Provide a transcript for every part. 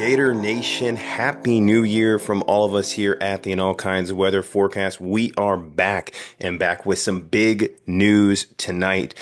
Gator Nation, happy new year from all of us here at the In All Kinds of Weather Forecast. We are back and back with some big news tonight.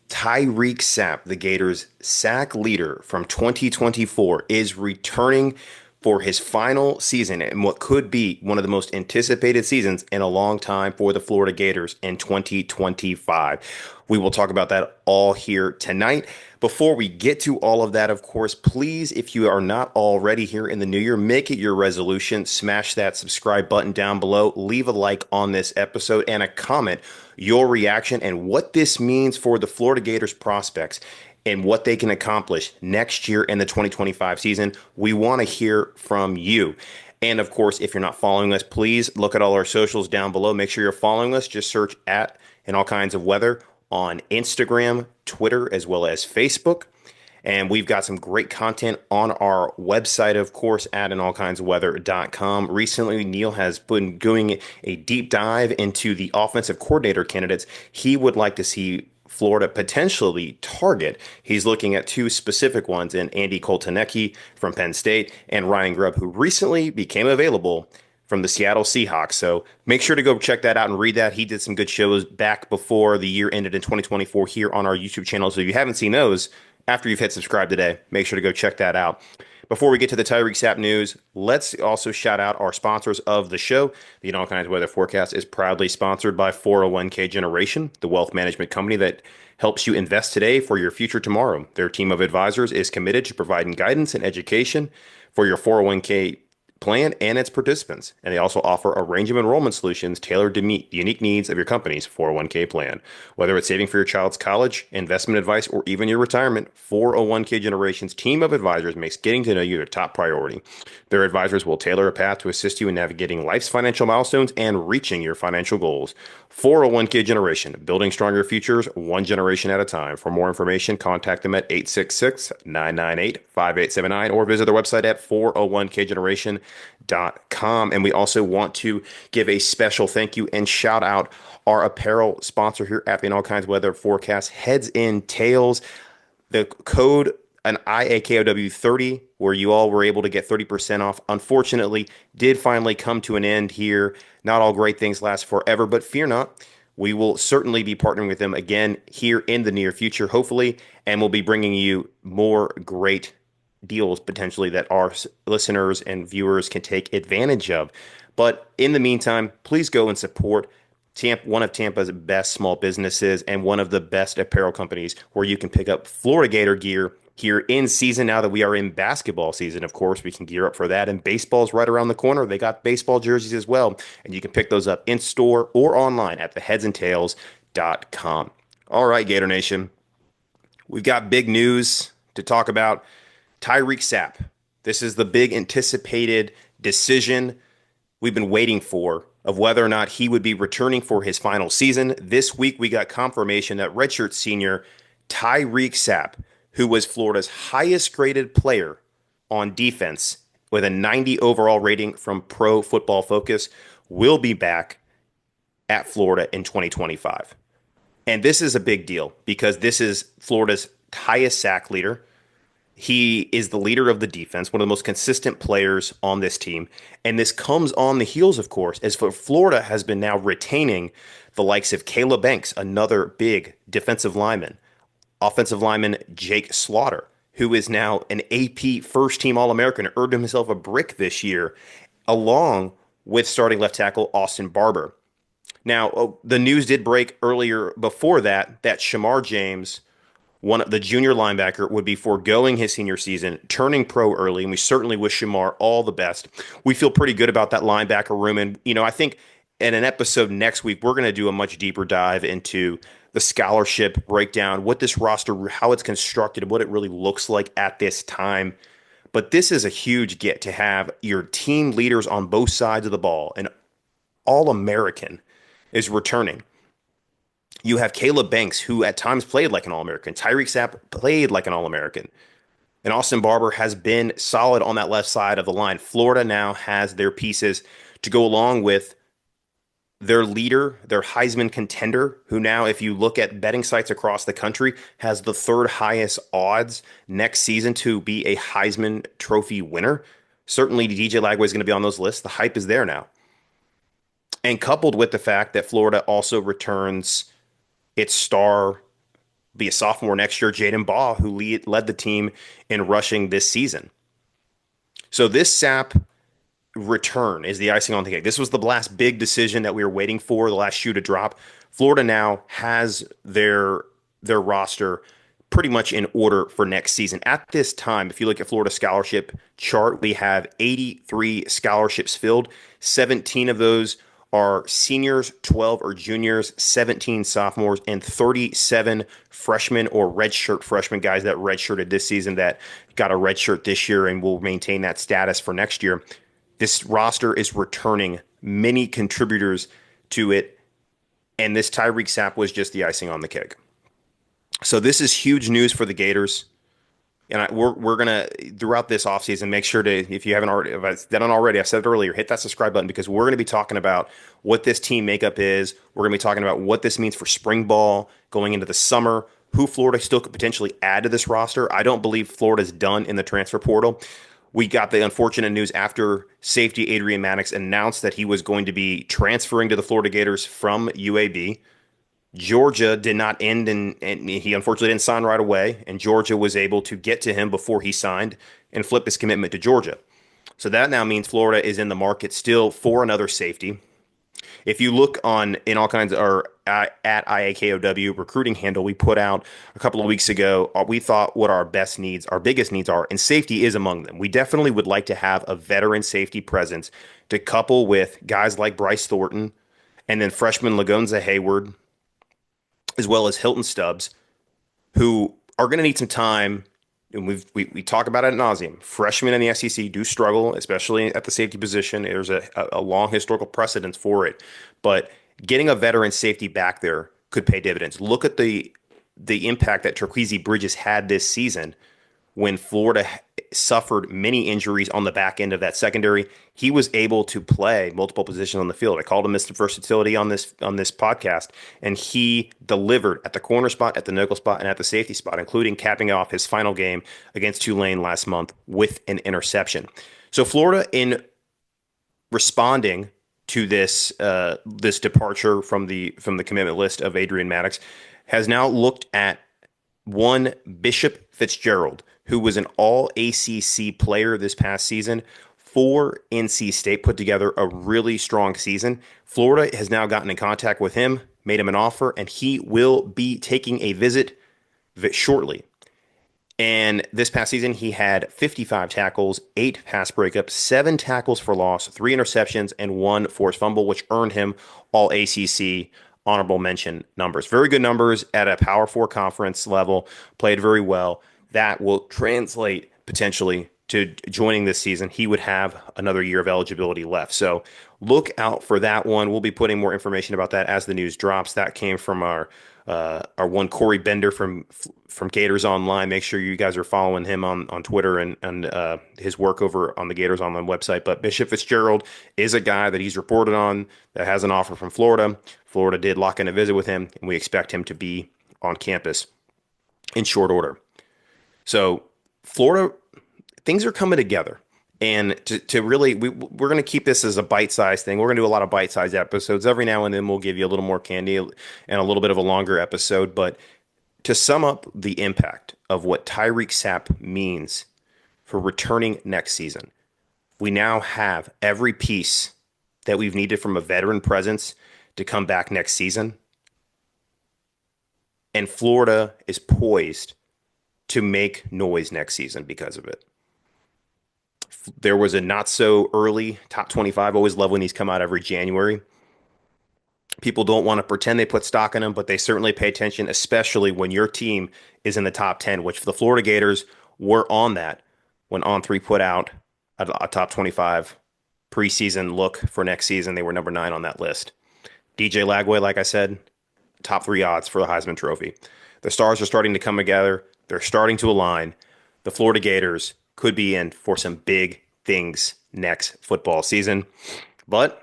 Tyreak Sapp, the Gators' sack leader from 2024, is returning for his final season in what could be one of the most anticipated seasons in a long time for the Florida Gators in 2025. We will talk about that all here tonight. Before we get to all of that, of course, please, if you are not already here in the new year, make it your resolution. Smash that subscribe button down below. Leave a like on this episode and a comment, your reaction, and what this means for the Florida Gators prospects and what they can accomplish next year in the 2025 season. We want to hear from you. And of course, if you're not following us, please look at all our socials down below. Make sure you're following us. Just search at In All Kinds of Weather on Instagram, Twitter, as well as Facebook. And we've got some great content on our website, of course, at inallkindsofweather.com. Recently, Neil has been doing a deep dive into the offensive coordinator candidates he would like to see Florida potentially target. He's looking at two specific ones in Andy Koltanecki from Penn State and Ryan Grubb, who recently became available from the Seattle Seahawks. So make sure to go check that out and read that. He did some good shows back before the year ended in 2024 here on our YouTube channel. So if you haven't seen those, after you've hit subscribe today, make sure to go check that out. Before we get to the Tyreak Sapp news, let's also shout out our sponsors of the show. The In All Kinds of Weather Forecast is proudly sponsored by 401k Generation, the wealth management company that helps you invest today for your future tomorrow. Their team of advisors is committed to providing guidance and education for your 401k plan and its participants. And they also offer a range of enrollment solutions tailored to meet the unique needs of your company's 401k plan. Whether it's saving for your child's college, investment advice, or even your retirement, 401k Generation's team of advisors makes getting to know you their top priority. Their advisors will tailor a path to assist you in navigating life's financial milestones and reaching your financial goals. 401k Generation, building stronger futures one generation at a time. For more information, contact them at 866-998-5879 or visit their website at 401kgeneration.com. And we also want to give a special thank you and shout out our apparel sponsor here at the In All Kinds of Weather Forecast, Heads and Tails. The code an IAKOW 30, where you all were able to get 30% off, unfortunately, did finally come to an end here. Not all great things last forever, but fear not. We will certainly be partnering with them again here in the near future, hopefully, and we'll be bringing you more great deals potentially that our listeners and viewers can take advantage of. But in the meantime, please go and support one of Tampa's best small businesses and one of the best apparel companies where you can pick up Florida Gator gear here in season. Now that we are in basketball season, of course, we can gear up for that. And baseball's right around the corner. They got baseball jerseys as well. And you can pick those up in store or online at theheadsandtails.com. All right, Gator Nation. We've got big news to talk about. Tyreak Sapp. This is the big anticipated decision we've been waiting for of whether or not he would be returning for his final season. This week, we got confirmation that redshirt senior Tyreak Sapp, who was Florida's highest graded player on defense with a 90 overall rating from Pro Football Focus, will be back at Florida in 2025. And this is a big deal because this is Florida's highest sack leader. He is the leader of the defense, one of the most consistent players on this team. And this comes on the heels, of course, as Florida has been now retaining the likes of Caleb Banks, another big defensive lineman, offensive lineman Jake Slaughter, who is now an AP first-team All-American, earned himself a brick this year, along with starting left tackle Austin Barber. Now, the news did break earlier before that Shamar James, the junior linebacker, would be foregoing his senior season, turning pro early, and we certainly wish Shamar all the best. We feel pretty good about that linebacker room, and I think in an episode next week, we're going to do a much deeper dive into the scholarship breakdown, what this roster, how it's constructed, what it really looks like at this time. But this is a huge get to have your team leaders on both sides of the ball. An All-American is returning. You have Caleb Banks, who at times played like an All-American. Tyreak Sapp played like an All-American. And Austin Barber has been solid on that left side of the line. Florida now has their pieces to go along with their leader, their Heisman contender, who now, if you look at betting sites across the country, has the third highest odds next season to be a Heisman Trophy winner. Certainly, DJ Lagway is going to be on those lists. The hype is there now. And coupled with the fact that Florida also returns its star, be a sophomore next year, Jaden Baugh, who led the team in rushing this season. So this Sapp return is the icing on the cake. This was the last big decision that we were waiting for, the last shoe to drop. Florida now has their roster pretty much in order for next season. At this time, if you look at Florida scholarship chart, we have 83 scholarships filled. 17 of those are seniors, 12 are juniors, 17 sophomores, and 37 freshmen or redshirt freshmen, guys that redshirted this season that got a redshirt this year and will maintain that status for next year. This roster is returning many contributors to it, and this Tyreak Sapp was just the icing on the cake. So this is huge news for the Gators. And we're gonna throughout this offseason make sure to, if you haven't already, if I've done it already, I said it earlier, hit that subscribe button because we're gonna be talking about what this team makeup is. We're gonna be talking about what this means for spring ball going into the summer, who Florida still could potentially add to this roster. I don't believe Florida's done in the transfer portal. We got the unfortunate news after safety Adrian Maddox announced that he was going to be transferring to the Florida Gators from UAB. Georgia did not end, and he unfortunately didn't sign right away. And Georgia was able to get to him before he signed and flip his commitment to Georgia. So that now means Florida is in the market still for another safety. If you look on in all kinds of, or at IAKOW recruiting handle, we put out a couple of weeks ago, we thought what our best needs, our biggest needs are, and safety is among them. We definitely would like to have a veteran safety presence to couple with guys like Bryce Thornton and then freshman Lagonza Hayward, as well as Hilton Stubbs, who are going to need some time. And we talk about it ad nauseum. Freshmen in the SEC do struggle, especially at the safety position. There's a long historical precedence for it, but getting a veteran safety back there could pay dividends. Look at the impact that Turqueezy Bridges had this season when Florida suffered many injuries on the back end of that secondary. He was able to play multiple positions on the field. I called him Mr. Versatility on this podcast, and he delivered at the corner spot, at the nickel spot, and at the safety spot, including capping off his final game against Tulane last month with an interception. So Florida, in responding to this departure from the commitment list of Adrian Maddox, has now looked at one Bishop Fitzgerald, who was an all ACC player this past season for NC State, put together a really strong season. Florida has now gotten in contact with him, made him an offer, and he will be taking a visit shortly. And this past season, he had 55 tackles, 8 pass breakups, 7 tackles for loss, 3 interceptions, and 1 forced fumble, which earned him all ACC honorable mention numbers. Very good numbers at a Power 4 conference level, played very well. That will translate potentially to joining this season. He would have another year of eligibility left. So look out for that one. We'll be putting more information about that as the news drops. That came from our one Corey Bender from Gators Online. Make sure you guys are following him on Twitter and his work over on the Gators Online website. But Bishop Fitzgerald is a guy that he's reported on that has an offer from Florida. Florida did lock in a visit with him, and we expect him to be on campus in short order. So Florida, things are coming together. And to really, we're going to keep this as a bite-sized thing. We're going to do a lot of bite-sized episodes. Every now and then we'll give you a little more candy and a little bit of a longer episode. But to sum up the impact of what Tyreak Sapp means for returning next season, we now have every piece that we've needed from a veteran presence to come back next season. And Florida is poised to make noise next season because of it. There was a not so early top 25. Always love when these come out every January. People don't want to pretend they put stock in them, but they certainly pay attention, especially when your team is in the top 10, which the Florida Gators were on that when On3 put out a top 25 preseason look for next season. They were number 9 on that list. DJ Lagway, like I said, top 3 odds for the Heisman Trophy. The stars are starting to come together. They're starting to align. The Florida Gators could be in for some big things next football season. But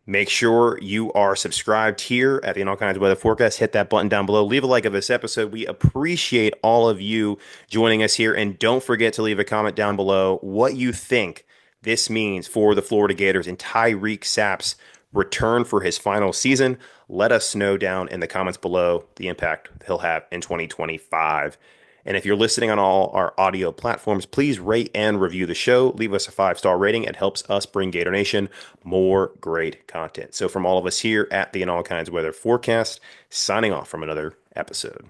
make sure you are subscribed here at the All Kinds of Weather Forecast. Hit that button down below. Leave a like of this episode. We appreciate all of you joining us here. And don't forget to leave a comment down below what you think this means for the Florida Gators and Tyreak Sapp's return for his final season. Let us know down in the comments below the impact he'll have in 2025. And if you're listening on all our audio platforms, please rate and review the show. Leave us a 5-star rating. It helps us bring Gator Nation more great content. So, from all of us here at the In All Kinds Weather Forecast, signing off from another episode.